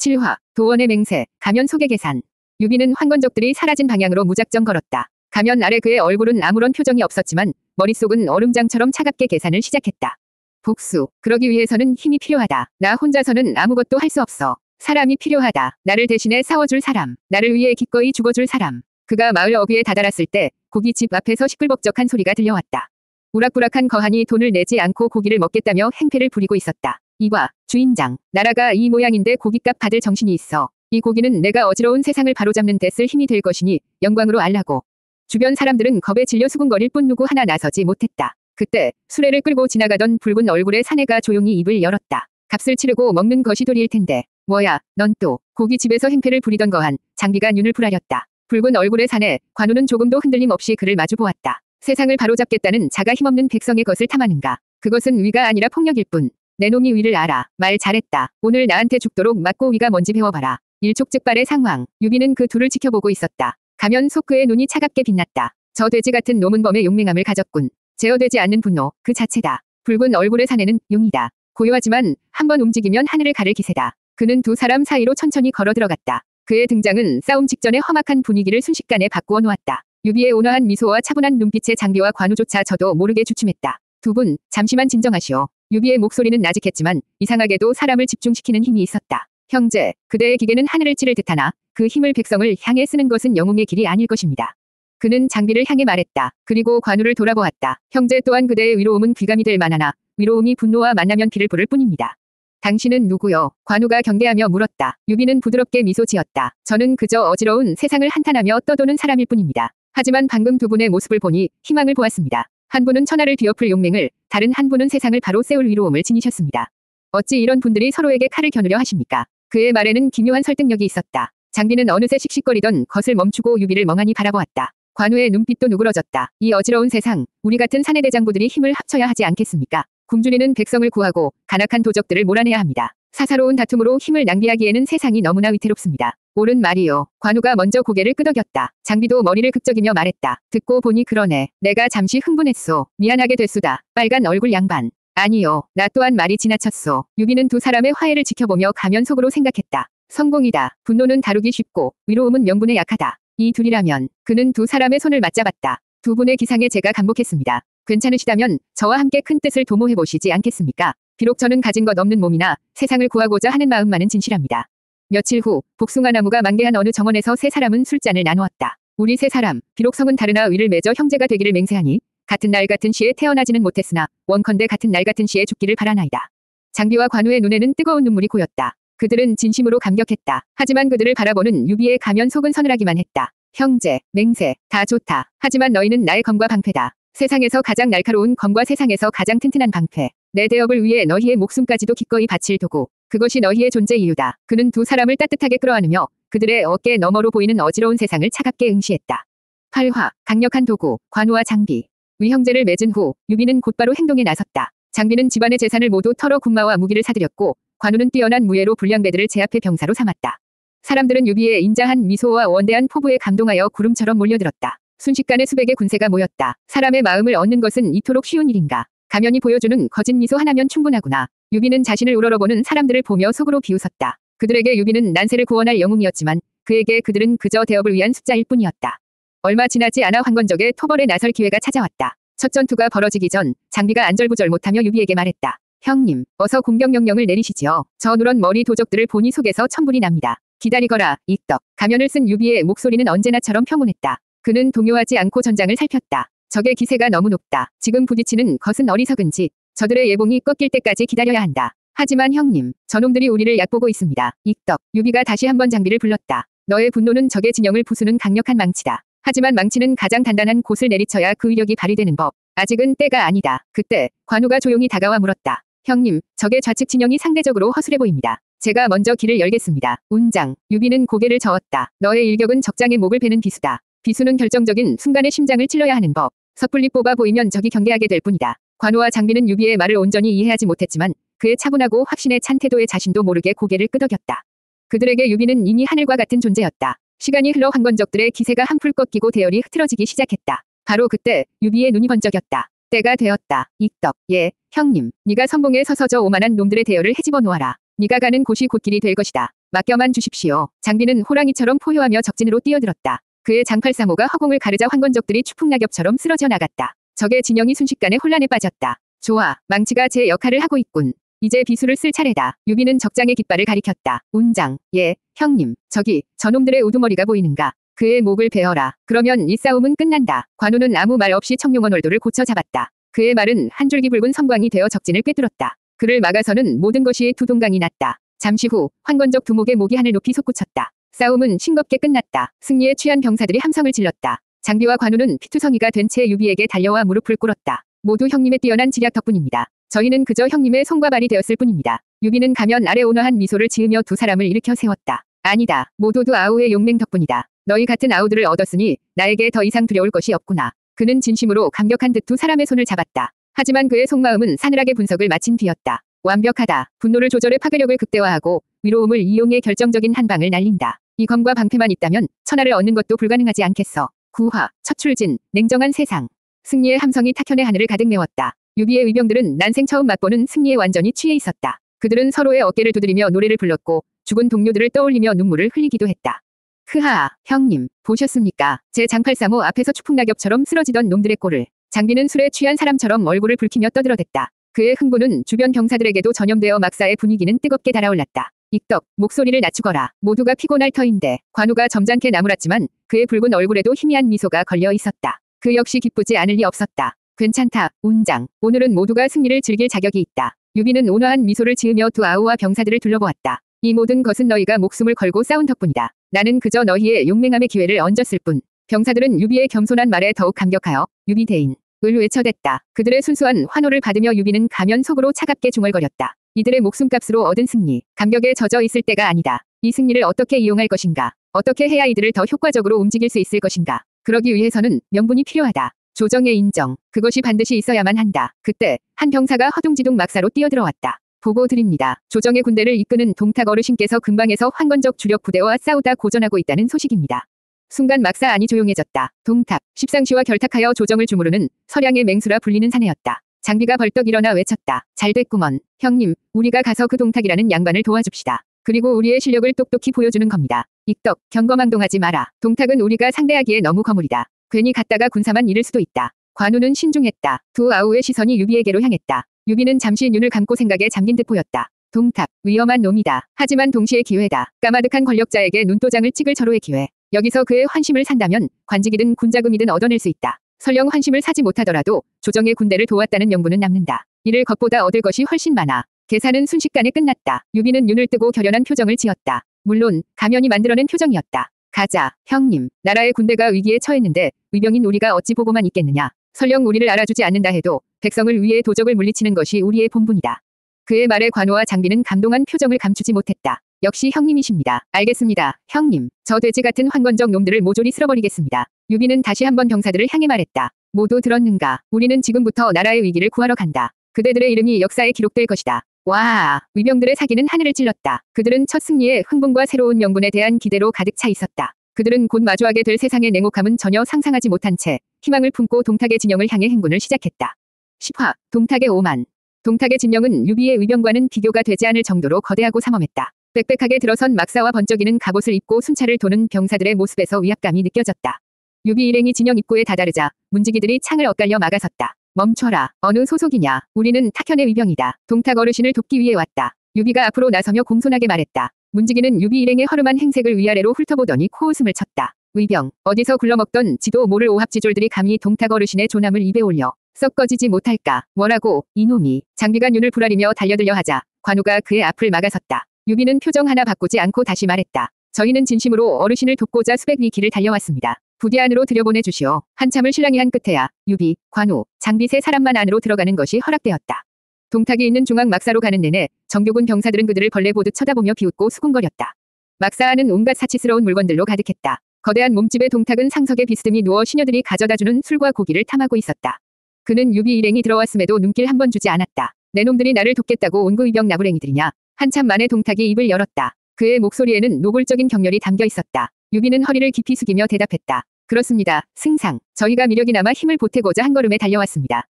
7화, 도원의 맹세, 가면 속의 계산. 유비는 황건적들이 사라진 방향으로 무작정 걸었다. 가면 아래 그의 얼굴은 아무런 표정이 없었지만 머릿속은 얼음장처럼 차갑게 계산을 시작했다. 복수, 그러기 위해서는 힘이 필요하다. 나 혼자서는 아무것도 할 수 없어. 사람이 필요하다. 나를 대신해 싸워줄 사람. 나를 위해 기꺼이 죽어줄 사람. 그가 마을 어귀에 다다랐을 때 고깃집 앞에서 시끌벅적한 소리가 들려왔다. 우락부락한 거한이 돈을 내지 않고 고기를 먹겠다며 행패를 부리고 있었다. 이봐, 주인장. 나라가 이 모양인데 고깃값 받을 정신이 있어. 이 고기는 내가 어지러운 세상을 바로잡는 데 쓸 힘이 될 것이니 영광으로 알라고. 주변 사람들은 겁에 질려 수군거릴 뿐 누구 하나 나서지 못했다. 그때 수레를 끌고 지나가던 붉은 얼굴의 사내가 조용히 입을 열었다. 값을 치르고 먹는 것이 도리일 텐데. 뭐야, 넌 또. 고깃집에서 행패를 부리던 거한, 장비가 눈을 부라렸다. 붉은 얼굴의 사내, 관우는 조금도 흔들림 없이 그를 마주 보았다. 세상을 바로잡겠다는 자가 힘없는 백성의 것을 탐하는가. 그것은 위가 아니라 폭력일 뿐. 내 놈이 위를 알아. 말 잘했다. 오늘 나한테 죽도록 맞고 위가 뭔지 배워봐라. 일촉즉발의 상황. 유비는 그 둘을 지켜보고 있었다. 가면 속 그의 눈이 차갑게 빛났다. 저 돼지 같은 놈은 범의 용맹함을 가졌군. 제어되지 않는 분노, 그 자체다. 붉은 얼굴의 사내는 용이다. 고요하지만 한번 움직이면 하늘을 가를 기세다. 그는 두 사람 사이로 천천히 걸어 들어갔다. 그의 등장은 싸움 직전의 험악한 분위기를 순식간에 바꾸어 놓았다. 유비의 온화한 미소와 차분한 눈빛의 장비와 관우조차 저도 모르게 주춤했다. 두 분, 잠시만 진정하시오. 유비의 목소리는 나직했지만 이상하게도 사람을 집중시키는 힘이 있었다. 형제, 그대의 기계는 하늘을 찌를 듯하나 그 힘을 백성을 향해 쓰는 것은 영웅의 길이 아닐 것입니다. 그는 장비를 향해 말했다. 그리고 관우를 돌아보았다. 형제 또한 그대의 위로움은 귀감이 될 만하나 위로움이 분노와 만나면 피를 부를 뿐입니다. 당신은 누구요? 관우가 경계하며 물었다. 유비는 부드럽게 미소 지었다. 저는 그저 어지러운 세상을 한탄하며 떠도는 사람일 뿐입니다. 하지만 방금 두 분의 모습을 보니 희망을 보았습니다. 한 분은 천하를 뒤엎을 용맹을, 다른 한 분은 세상을 바로 세울 위로움을 지니셨습니다. 어찌 이런 분들이 서로에게 칼을 겨누려 하십니까? 그의 말에는 기묘한 설득력이 있었다. 장비는 어느새 씩씩거리던 것을 멈추고 유비를 멍하니 바라보았다. 관우의 눈빛도 누그러졌다. 이 어지러운 세상, 우리 같은 사내대장부들이 힘을 합쳐야 하지 않겠습니까? 굶주리는 백성을 구하고 간악한 도적들을 몰아내야 합니다. 사사로운 다툼으로 힘을 낭비하기에는 세상이 너무나 위태롭습니다. 옳은 말이요. 관우가 먼저 고개를 끄덕였다. 장비도 머리를 극적이며 말했다. 듣고 보니 그러네. 내가 잠시 흥분했소. 미안하게 됐수다. 빨간 얼굴 양반. 아니요. 나 또한 말이 지나쳤소. 유비는 두 사람의 화해를 지켜보며 가면 속으로 생각했다. 성공이다. 분노는 다루기 쉽고 위로움은 명분에 약하다. 이 둘이라면. 그는 두 사람의 손을 맞잡았다. 두 분의 기상에 제가 감복했습니다. 괜찮으시다면 저와 함께 큰 뜻을 도모해보시지 않겠습니까? 비록 저는 가진 것 없는 몸이나 세상을 구하고자 하는 마음만은 진실합니다. 며칠 후 복숭아나무가 만개한 어느 정원에서 세 사람은 술잔을 나누었다. 우리 세 사람, 비록 성은 다르나 위를 맺어 형제가 되기를 맹세하니 같은 날 같은 시에 태어나지는 못했으나 원컨대 같은 날 같은 시에 죽기를 바라나이다. 장비와 관우의 눈에는 뜨거운 눈물이 고였다. 그들은 진심으로 감격했다. 하지만 그들을 바라보는 유비의 가면 속은 서늘하기만 했다. 형제, 맹세, 다 좋다. 하지만 너희는 나의 검과 방패다. 세상에서 가장 날카로운 검과 세상에서 가장 튼튼한 방패. 내 대업을 위해 너희의 목숨까지도 기꺼이 바칠 도구. 그것이 너희의 존재 이유다. 그는 두 사람을 따뜻하게 끌어안으며 그들의 어깨 너머로 보이는 어지러운 세상을 차갑게 응시했다. 8화, 강력한 도구, 관우와 장비. 위형제를 맺은 후 유비는 곧바로 행동에 나섰다. 장비는 집안의 재산을 모두 털어 군마와 무기를 사들였고 관우는 뛰어난 무예로 불량배들을 제압해 병사로 삼았다. 사람들은 유비의 인자한 미소와 원대한 포부에 감동하여 구름처럼 몰려들었다. 순식간에 수백의 군세가 모였다. 사람의 마음을 얻는 것은 이토록 쉬운 일인가. 가면이 보여주는 거짓 미소 하나면 충분하구나. 유비는 자신을 우러러보는 사람들을 보며 속으로 비웃었다. 그들에게 유비는 난세를 구원할 영웅이었지만 그에게 그들은 그저 대업을 위한 숫자일 뿐이었다. 얼마 지나지 않아 황건적의 토벌에 나설 기회가 찾아왔다. 첫 전투가 벌어지기 전 장비가 안절부절 못하며 유비에게 말했다. 형님, 어서 공격 명령을 내리시지요. 저 누런 머리 도적들을 보니 속에서 천불이 납니다. 기다리거라, 익덕. 가면을 쓴 유비의 목소리는 언제나처럼 평온했다. 그는 동요하지 않고 전장을 살폈다. 적의 기세가 너무 높다. 지금 부딪히는 것은 어리석은지 저들의 예봉이 꺾일 때까지 기다려야 한다. 하지만 형님, 저놈들이 우리를 얕보고 있습니다. 익덕. 유비가 다시 한번 장비를 불렀다. 너의 분노는 적의 진영을 부수는 강력한 망치다. 하지만 망치는 가장 단단한 곳을 내리쳐야 그 위력이 발휘되는 법. 아직은 때가 아니다. 그때 관우가 조용히 다가와 물었다. 형님, 적의 좌측 진영이 상대적으로 허술해 보입니다. 제가 먼저 길을 열겠습니다. 운장. 유비는 고개를 저었다. 너의 일격은 적장의 목을 베는 비수다. 비수는 결정적인 순간에 심장을 찔러야 하는 법. 섣불리 뽑아 보이면 적이 경계하게 될 뿐이다. 관우와 장비는 유비의 말을 온전히 이해하지 못했지만 그의 차분하고 확신에 찬 태도에 자신도 모르게 고개를 끄덕였다. 그들에게 유비는 이미 하늘과 같은 존재였다. 시간이 흘러 황건적들의 기세가 한풀 꺾이고 대열이 흐트러지기 시작했다. 바로 그때 유비의 눈이 번쩍였다. 때가 되었다. 익덕. 예, 형님. 네가 선봉에 서서 저 오만한 놈들의 대열을 헤집어 놓아라. 네가 가는 곳이 곧 길이 될 것이다. 맡겨만 주십시오. 장비는 호랑이처럼 포효하며 적진으로 뛰어들었다. 그의 장팔사모가 허공을 가르자 황건적들이 추풍낙엽처럼 쓰러져 나갔다. 적의 진영이 순식간에 혼란에 빠졌다. 좋아, 망치가 제 역할을 하고 있군. 이제 비수를 쓸 차례다. 유비는 적장의 깃발을 가리켰다. 운장, 예, 형님, 저기, 저놈들의 우두머리가 보이는가? 그의 목을 베어라. 그러면 이 싸움은 끝난다. 관우는 아무 말 없이 청룡원 얼도를 고쳐 잡았다. 그의 말은 한 줄기 붉은 섬광이 되어 적진을 꿰뚫었다. 그를 막아서는 모든 것이 두 동강이 났다. 잠시 후 황건적 두목의 목이 하늘 높이 솟구쳤다. 싸움은 싱겁게 끝났다. 승리에 취한 병사들이 함성을 질렀다. 장비와 관우는 피투성이가 된 채 유비에게 달려와 무릎을 꿇었다. 모두 형님의 뛰어난 지략 덕분입니다. 저희는 그저 형님의 손과 발이 되었을 뿐입니다. 유비는 가면 아래 온화한 미소를 지으며 두 사람을 일으켜 세웠다. 아니다. 모두 두 아우의 용맹 덕분이다. 너희 같은 아우들을 얻었으니 나에게 더 이상 두려울 것이 없구나. 그는 진심으로 감격한 듯 두 사람의 손을 잡았다. 하지만 그의 속마음은 사늘하게 분석을 마친 뒤였다. 완벽하다. 분노를 조절해 파괴력을 극대화하고 위로움을 이용해 결정적인 한 방을 날린다. 이 검과 방패만 있다면 천하를 얻는 것도 불가능하지 않겠어. 구화, 첫 출진, 냉정한 세상. 승리의 함성이 탁현의 하늘을 가득 메웠다. 유비의 의병들은 난생 처음 맛보는 승리에 완전히 취해 있었다. 그들은 서로의 어깨를 두드리며 노래를 불렀고 죽은 동료들을 떠올리며 눈물을 흘리기도 했다. 흐하, 형님, 보셨습니까? 제 장팔사모 앞에서 추풍낙엽처럼 쓰러지던 놈들의 꼴을. 장비는 술에 취한 사람처럼 얼굴을 붉히며 떠들어댔다. 그의 흥분은 주변 병사들에게도 전염되어 막사의 분위기는 뜨겁게 달아올랐다. 익덕, 목소리를 낮추거라. 모두가 피곤할 터인데. 관우가 점잖게 나무랐지만 그의 붉은 얼굴에도 희미한 미소가 걸려 있었다. 그 역시 기쁘지 않을 리 없었다. 괜찮다, 운장. 오늘은 모두가 승리를 즐길 자격이 있다. 유비는 온화한 미소를 지으며 두 아우와 병사들을 둘러보았다. 이 모든 것은 너희가 목숨을 걸고 싸운 덕분이다. 나는 그저 너희의 용맹함의 기회를 얹었을 뿐. 병사들은 유비의 겸손한 말에 더욱 감격하여 유비 대인 을 외쳐댔다. 그들의 순수한 환호를 받으며 유비는 가면 속으로 차갑게 중얼거렸다. 이들의 목숨값으로 얻은 승리. 감격에 젖어 있을 때가 아니다. 이 승리를 어떻게 이용할 것인가? 어떻게 해야 이들을 더 효과적으로 움직일 수 있을 것인가? 그러기 위해서는 명분이 필요하다. 조정의 인정. 그것이 반드시 있어야만 한다. 그때 한 병사가 허둥지둥 막사로 뛰어들어왔다. 보고 드립니다. 조정의 군대를 이끄는 동탁 어르신께서 근방에서 황건적 주력 부대와 싸우다 고전하고 있다는 소식입니다. 순간 막사 안이 조용해졌다. 동탁, 십상시와 결탁하여 조정을 주무르는 서량의 맹수라 불리는 사내였다. 장비가 벌떡 일어나 외쳤다. 잘됐구먼. 형님, 우리가 가서 그 동탁이라는 양반을 도와줍시다. 그리고 우리의 실력을 똑똑히 보여주는 겁니다. 익덕, 경거망동하지 마라. 동탁은 우리가 상대하기에 너무 거물이다. 괜히 갔다가 군사만 잃을 수도 있다. 관우는 신중했다. 두 아우의 시선이 유비에게로 향했다. 유비는 잠시 눈을 감고 생각에 잠긴 듯 보였다. 동탁, 위험한 놈이다. 하지만 동시에 기회다. 까마득한 권력자에게 눈도장을 찍을 절호의 기회. 여기서 그의 환심을 산다면 관직이든 군자금이든 얻어낼 수 있다. 설령 환심을 사지 못하더라도 조정의 군대를 도왔다는 명분은 남는다. 이를 것보다 얻을 것이 훨씬 많아. 계산은 순식간에 끝났다. 유비는 눈을 뜨고 결연한 표정을 지었다. 물론 가면이 만들어낸 표정이었다. 가자, 형님. 나라의 군대가 위기에 처했는데 의병인 우리가 어찌 보고만 있겠느냐. 설령 우리를 알아주지 않는다 해도 백성을 위해 도적을 물리치는 것이 우리의 본분이다. 그의 말에 관우와 장비는 감동한 표정을 감추지 못했다. 역시 형님이십니다. 알겠습니다, 형님. 저 돼지 같은 황건적 놈들을 모조리 쓸어버리겠습니다. 유비는 다시 한번 병사들을 향해 말했다. 모두 들었는가? 우리는 지금부터 나라의 위기를 구하러 간다. 그대들의 이름이 역사에 기록될 것이다. 와, 위병들의 사기는 하늘을 찔렀다. 그들은 첫 승리에 흥분과 새로운 명분에 대한 기대로 가득 차 있었다. 그들은 곧 마주하게 될 세상의 냉혹함은 전혀 상상하지 못한 채 희망을 품고 동탁의 진영을 향해 행군을 시작했다. 10화, 동탁의 오만. 동탁의 진영은 유비의 의병과는 비교가 되지 않을 정도로 거대하고 삼엄했다. 빽빽하게 들어선 막사와 번쩍이는 갑옷을 입고 순찰을 도는 병사들의 모습에서 위압감이 느껴졌다. 유비 일행이 진영 입구에 다다르자 문지기들이 창을 엇갈려 막아섰다. 멈춰라. 어느 소속이냐. 우리는 탁현의 위병이다. 동탁 어르신을 돕기 위해 왔다. 유비가 앞으로 나서며 공손하게 말했다. 문지기는 유비 일행의 허름한 행색을 위아래로 훑어보더니 코웃음을 쳤다. 의병, 어디서 굴러먹던 지도 모를 오합지졸들이 감히 동탁 어르신의 존함을 입에 올려 썩 꺼지지 못할까. 뭐라고, 이놈이. 장비가 눈을 부라리며 달려들려 하자 관우가 그의 앞을 막아섰다. 유비는 표정 하나 바꾸지 않고 다시 말했다. 저희는 진심으로 어르신을 돕고자 수백 리 길을 달려왔습니다. 부대 안으로 들여보내 주시오. 한참을 실랑이 한 끝에야 유비, 관우, 장비 세 사람만 안으로 들어가는 것이 허락되었다. 동탁이 있는 중앙 막사로 가는 내내 정교군 병사들은 그들을 벌레 보듯 쳐다보며 비웃고 수군거렸다. 막사 안은 온갖 사치스러운 물건들로 가득했다. 거대한 몸집의 동탁은 상석에 비스듬히 누워 시녀들이 가져다주는 술과 고기를 탐하고 있었다. 그는 유비 일행이 들어왔음에도 눈길 한 번 주지 않았다. 내 놈들이 나를 돕겠다고 온 그 의병 나부랭이들이냐. 한참 만에 동탁이 입을 열었다. 그의 목소리에는 노골적인 격렬이 담겨 있었다. 유비는 허리를 깊이 숙이며 대답했다. 그렇습니다, 승상. 저희가 미력이 남아 힘을 보태고자 한 걸음에 달려왔습니다.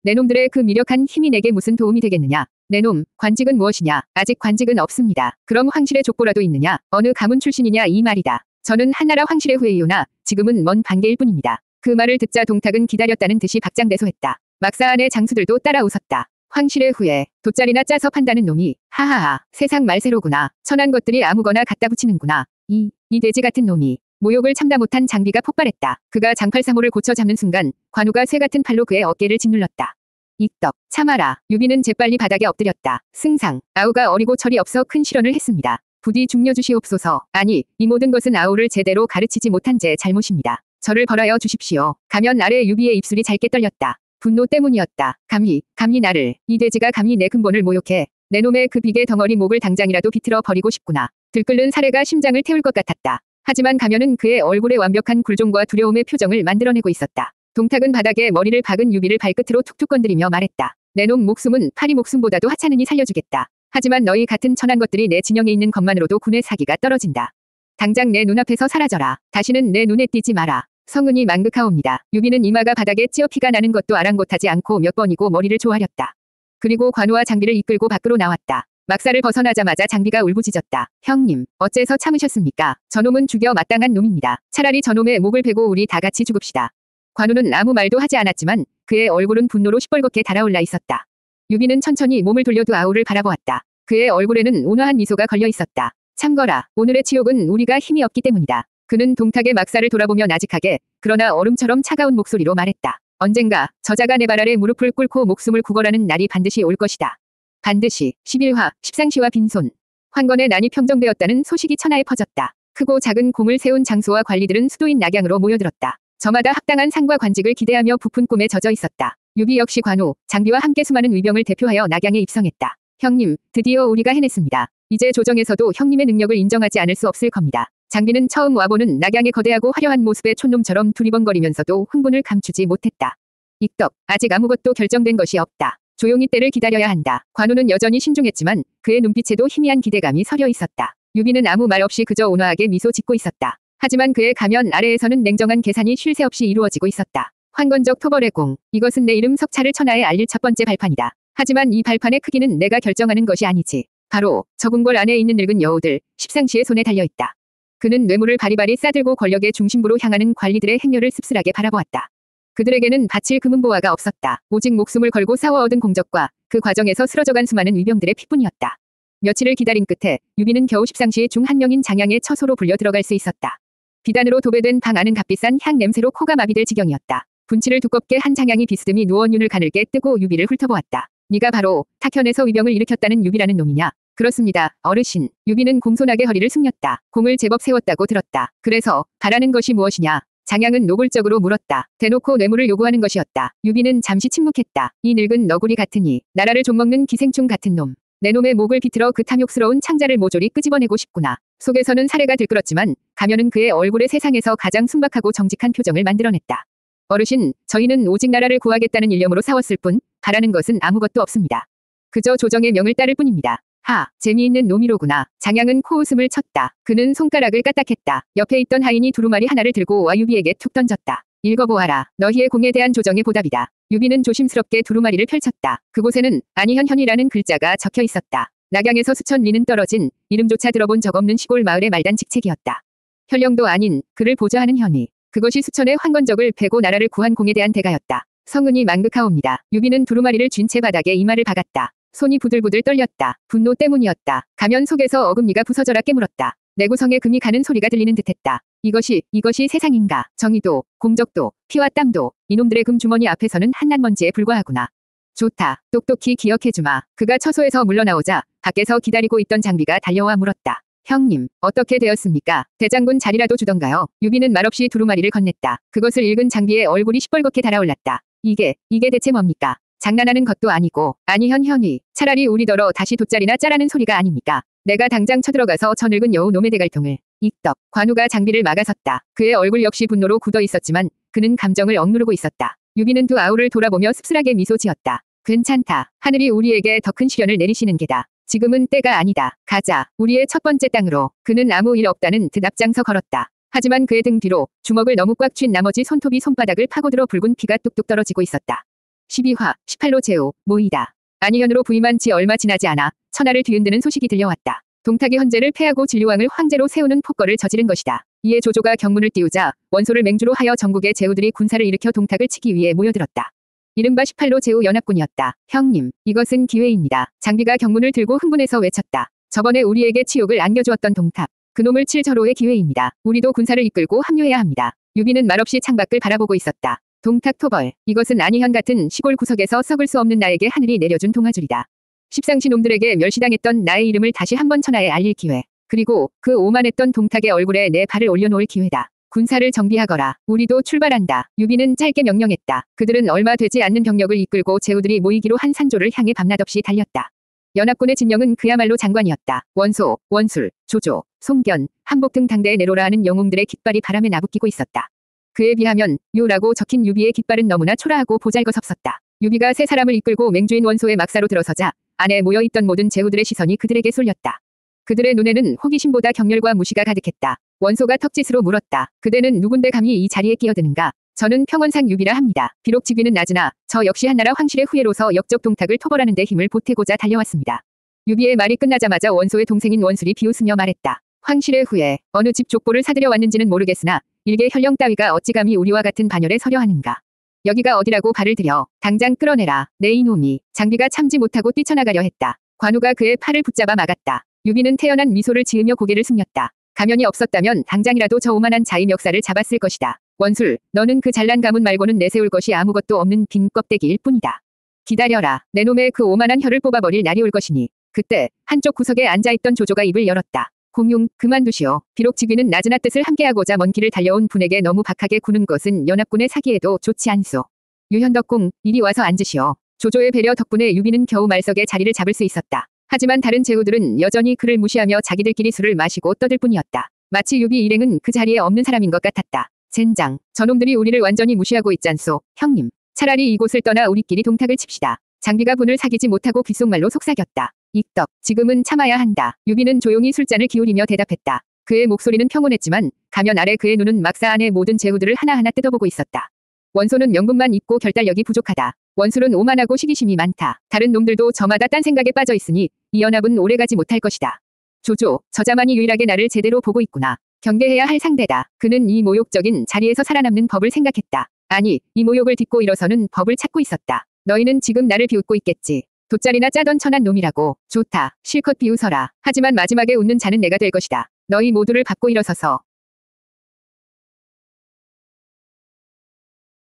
내 놈들의 그 미력한 힘이 내게 무슨 도움이 되겠느냐. 내놈, 관직은 무엇이냐? 아직 관직은 없습니다. 그럼 황실의 족보라도 있느냐? 어느 가문 출신이냐 이 말이다. 저는 한나라 황실의 후예이오나 지금은 먼 반계일 뿐입니다. 그 말을 듣자 동탁은 기다렸다는 듯이 박장대소했다. 막사 안의 장수들도 따라 웃었다. 황실의 후예, 돗자리나 짜서 판다는 놈이 하하하 세상 말세로구나. 천한 것들이 아무거나 갖다 붙이는구나. 이 돼지 같은 놈이. 모욕을 참다 못한 장비가 폭발했다. 그가 장팔사모를 고쳐 잡는 순간 관우가 쇠 같은 팔로 그의 어깨를 짓눌렀다. 익덕, 참아라. 유비는 재빨리 바닥에 엎드렸다. 승상, 아우가 어리고 철이 없어 큰 실언을 했습니다. 부디 중려주시옵소서. 아니, 이 모든 것은 아우를 제대로 가르치지 못한 제 잘못입니다. 저를 벌하여 주십시오. 가면 아래 유비의 입술이 잘게 떨렸다. 분노 때문이었다. 감히 나를, 이 돼지가 감히 내 근본을 모욕해. 내 놈의 그 비계 덩어리 목을 당장이라도 비틀어 버리고 싶구나. 들끓는 사례가 심장을 태울 것 같았다. 하지만 가면은 그의 얼굴에 완벽한 굴종과 두려움의 표정을 만들어내고 있었다. 동탁은 바닥에 머리를 박은 유비를 발끝으로 툭툭 건드리며 말했다. 내 놈 목숨은 파리 목숨보다도 하찮으니 살려주겠다. 하지만 너희 같은 천한 것들이 내 진영에 있는 것만으로도 군의 사기가 떨어진다. 당장 내 눈앞에서 사라져라. 다시는 내 눈에 띄지 마라. 성은이 망극하옵니다. 유비는 이마가 바닥에 찌어 피가 나는 것도 아랑곳하지 않고 몇 번이고 머리를 조아렸다. 그리고 관우와 장비를 이끌고 밖으로 나왔다. 막사를 벗어나자마자 장비가 울부짖었다. 형님, 어째서 참으셨습니까? 저놈은 죽여 마땅한 놈입니다. 차라리 저놈의 목을 베고 우리 다 같이 죽읍시다. 관우는 아무 말도 하지 않았지만 그의 얼굴은 분노로 시뻘겋게 달아올라 있었다. 유비는 천천히 몸을 돌려두 아우를 바라보았다. 그의 얼굴에는 온화한 미소가 걸려 있었다. 참거라. 오늘의 치욕은 우리가 힘이 없기 때문이다. 그는 동탁의 막사를 돌아보며 나직하게 그러나 얼음처럼 차가운 목소리로 말했다. 언젠가 저자가 내 발 아래 무릎을 꿇고 목숨을 구걸하는 날이 반드시 올 것이다. 반드시. 11화, 십상시와 빈손. 황건의 난이 평정되었다는 소식이 천하에 퍼졌다. 크고 작은 공을 세운 장소와 관리들은 수도인 낙양으로 모여들었다. 저마다 합당한 상과 관직을 기대하며 부푼 꿈에 젖어 있었다. 유비 역시 관우, 장비와 함께 수많은 위병을 대표하여 낙양에 입성했다. 형님, 드디어 우리가 해냈습니다. 이제 조정에서도 형님의 능력을 인정하지 않을 수 없을 겁니다. 장비는 처음 와보는 낙양의 거대하고 화려한 모습의 촌놈처럼 두리번거리면서도 흥분을 감추지 못했다. 익덕, 아직 아무것도 결정된 것이 없다. 조용히 때를 기다려야 한다. 관우는 여전히 신중했지만 그의 눈빛에도 희미한 기대감이 서려 있었다. 유비는 아무 말 없이 그저 온화하게 미소 짓고 있었다. 하지만 그의 가면 아래에서는 냉정한 계산이 쉴 새 없이 이루어지고 있었다. 황건적 토벌의 공. 이것은 내 이름 석차를 천하에 알릴 첫 번째 발판이다. 하지만 이 발판의 크기는 내가 결정하는 것이 아니지. 바로 저궁궐 안에 있는 늙은 여우들, 십상시의 손에 달려있다. 그는 뇌물을 바리바리 싸들고 권력의 중심부로 향하는 관리들의 행렬을 씁쓸하게 바라보았다. 그들에게는 바칠 금은보화가 없었다. 오직 목숨을 걸고 싸워 얻은 공적과 그 과정에서 쓰러져간 수많은 위병들의 피뿐이었다. 며칠을 기다린 끝에 유비는 겨우 십상시 중 한 명인 장양의 처소로 불려 들어갈 수 있었다. 비단으로 도배된 방 안은 값비싼 향 냄새로 코가 마비될 지경이었다. 분치를 두껍게 한 장양이 비스듬히 누워 눈을 가늘게 뜨고 유비를 훑어보았다. 네가 바로 탁현에서 위병을 일으켰다는 유비라는 놈이냐? 그렇습니다, 어르신. 유비는 공손하게 허리를 숙였다. 공을 제법 세웠다고 들었다. 그래서 바라는 것이 무엇이냐? 장양은 노골적으로 물었다. 대놓고 뇌물을 요구하는 것이었다. 유비는 잠시 침묵했다. 이 늙은 너구리 같으니 나라를 좀먹는 기생충 같은 놈. 내 놈의 목을 비틀어 그 탐욕스러운 창자를 모조리 끄집어내고 싶구나. 속에서는 사례가 들끓었지만 가면은 그의 얼굴에 세상에서 가장 순박하고 정직한 표정을 만들어냈다. 어르신, 저희는 오직 나라를 구하겠다는 일념으로 싸웠을 뿐 바라는 것은 아무것도 없습니다. 그저 조정의 명을 따를 뿐입니다. 하, 재미있는 놈이로구나. 장양은 코웃음을 쳤다. 그는 손가락을 까딱했다. 옆에 있던 하인이 두루마리 하나를 들고 와 유비에게 툭 던졌다. 읽어보아라. 너희의 공에 대한 조정의 보답이다. 유비는 조심스럽게 두루마리를 펼쳤다. 그곳에는 안희현현이라는 글자가 적혀 있었다. 낙양에서 수천 리는 떨어진 이름조차 들어본 적 없는 시골 마을의 말단 직책이었다. 현령도 아닌 그를 보좌하는 현위. 그것이 수천의 황건적을 패고 나라를 구한 공에 대한 대가였다. 성은이 망극하옵니다. 유비는 두루마리를 쥔 채 바닥에 이마를 박았다. 손이 부들부들 떨렸다. 분노 때문이었다. 가면 속에서 어금니가 부서져라 깨물었다. 내구성에 금이 가는 소리가 들리는 듯했다. 이것이 세상인가? 정의도, 공적도, 피와 땀도 이놈들의 금주머니 앞에서는 한낱먼지에 불과하구나. 좋다. 똑똑히 기억해주마. 그가 처소에서 물러나오자 밖에서 기다리고 있던 장비가 달려와 물었다. 형님, 어떻게 되었습니까? 대장군 자리라도 주던가요? 유비는 말없이 두루마리를 건넸다. 그것을 읽은 장비의 얼굴이 시뻘겋게 달아올랐다. 이게 대체 뭡니까? 장난하는 것도 아니고 안희현 현위. 차라리 우리더러 다시 돗자리나 짜라는 소리가 아닙니까? 내가 당장 쳐들어가서 저 늙은 여우 놈의 대갈통을. 익덕. 관우가 장비를 막아섰다. 그의 얼굴 역시 분노로 굳어 있었지만 그는 감정을 억누르고 있었다. 유비는 두 아우를 돌아보며 씁쓸하게 미소 지었다. 괜찮다. 하늘이 우리에게 더 큰 시련을 내리시는 게다. 지금은 때가 아니다. 가자. 우리의 첫 번째 땅으로. 그는 아무 일 없다는 듯 앞장서 걸었다. 하지만 그의 등 뒤로 주먹을 너무 꽉 쥔 나머지 손톱이 손바닥을 파고들어 붉은 피가 뚝뚝 떨어지고 있었다. 12화, 18로 제우, 모이다. 안희현으로 부임한 지 얼마 지나지 않아 천하를 뒤흔드는 소식이 들려왔다. 동탁이 헌제를 패하고 진류왕을 황제로 세우는 폭거를 저지른 것이다. 이에 조조가 경문을 띄우자 원소를 맹주로 하여 전국의 제후들이 군사를 일으켜 동탁을 치기 위해 모여들었다. 이른바 18로 제후 연합군이었다. 형님, 이것은 기회입니다. 장비가 경문을 들고 흥분해서 외쳤다. 저번에 우리에게 치욕을 안겨주었던 동탁. 그놈을 칠 절호의 기회입니다. 우리도 군사를 이끌고 합류해야 합니다. 유비는 말없이 창밖을 바라보고 있었다. 동탁 토벌. 이것은 안희현 같은 시골 구석에서 썩을 수 없는 나에게 하늘이 내려준 동아줄이다. 십상시 놈들에게 멸시당했던 나의 이름을 다시 한번 천하에 알릴 기회. 그리고 그 오만했던 동탁의 얼굴에 내 발을 올려놓을 기회다. 군사를 정비하거라. 우리도 출발한다. 유비는 짧게 명령했다. 그들은 얼마 되지 않는 병력을 이끌고 제후들이 모이기로 한 산조를 향해 밤낮없이 달렸다. 연합군의 진영은 그야말로 장관이었다. 원소, 원술, 조조, 송견, 한복 등 당대에 내로라 하는 영웅들의 깃발이 바람에 나부끼고 있었다. 그에 비하면 유라고 적힌 유비의 깃발은 너무나 초라하고 보잘것없었다. 유비가 세 사람을 이끌고 맹주인 원소의 막사로 들어서자 안에 모여있던 모든 제후들의 시선이 그들에게 쏠렸다. 그들의 눈에는 호기심보다 경멸과 무시가 가득했다. 원소가 턱짓으로 물었다. 그대는 누군데 감히 이 자리에 끼어드는가? 저는 평원상 유비라 합니다. 비록 직위는 낮으나 저 역시 한나라 황실의 후예로서 역적 동탁을 토벌하는 데 힘을 보태고자 달려왔습니다. 유비의 말이 끝나자마자 원소의 동생인 원술이 비웃으며 말했다. 황실의 후예, 어느 집 족보를 사들여 왔는지는 모르겠으나 일개 현령 따위가 어찌 감히 우리와 같은 반열에 서려 하는가. 여기가 어디라고 발을 들여 당장 끌어내라. 내 이놈이. 장비가 참지 못하고 뛰쳐나가려 했다. 관우가 그의 팔을 붙잡아 막았다. 유비는 태연한 미소를 지으며 고개를 숙였다. 가면이 없었다면 당장이라도 저 오만한 자의 멱살을 잡았을 것이다. 원술, 너는 그 잘난 가문 말고는 내세울 것이 아무것도 없는 빈 껍데기일 뿐이다. 기다려라. 내 놈의 그 오만한 혀를 뽑아버릴 날이 올 것이니. 그때 한쪽 구석에 앉아있던 조조가 입을 열었다. 공용, 그만두시오. 비록 직위는 낮으나 뜻을 함께하고자 먼 길을 달려온 분에게 너무 박하게 구는 것은 연합군의 사기에도 좋지 않소. 유현덕공, 이리 와서 앉으시오. 조조의 배려 덕분에 유비는 겨우 말석에 자리를 잡을 수 있었다. 하지만 다른 제후들은 여전히 그를 무시하며 자기들끼리 술을 마시고 떠들 뿐이었다. 마치 유비 일행은 그 자리에 없는 사람인 것 같았다. 젠장, 저놈들이 우리를 완전히 무시하고 있잖소. 형님, 차라리 이곳을 떠나 우리끼리 동탁을 칩시다. 장비가 분을 사귀지 못하고 귓속말로 속삭였다. 익덕, 지금은 참아야 한다. 유비는 조용히 술잔을 기울이며 대답했다. 그의 목소리는 평온했지만 가면 아래 그의 눈은 막사 안의 모든 제후들을 하나하나 뜯어보고 있었다. 원소는 명분만 있고 결단력이 부족하다. 원술은 오만하고 시기심이 많다. 다른 놈들도 저마다 딴 생각에 빠져 있으니 이 연합은 오래가지 못할 것이다. 조조, 저자만이 유일하게 나를 제대로 보고 있구나. 경계해야 할 상대다. 그는 이 모욕적인 자리에서 살아남는 법을 생각했다. 아니, 이 모욕을 딛고 일어서는 법을 찾고 있었다. 너희는 지금 나를 비웃고 있겠지. 돗자리나 짜던 천한 놈이라고. 좋다. 실컷 비웃어라. 하지만 마지막에 웃는 자는 내가 될 것이다. 너희 모두를 밟고 일어서서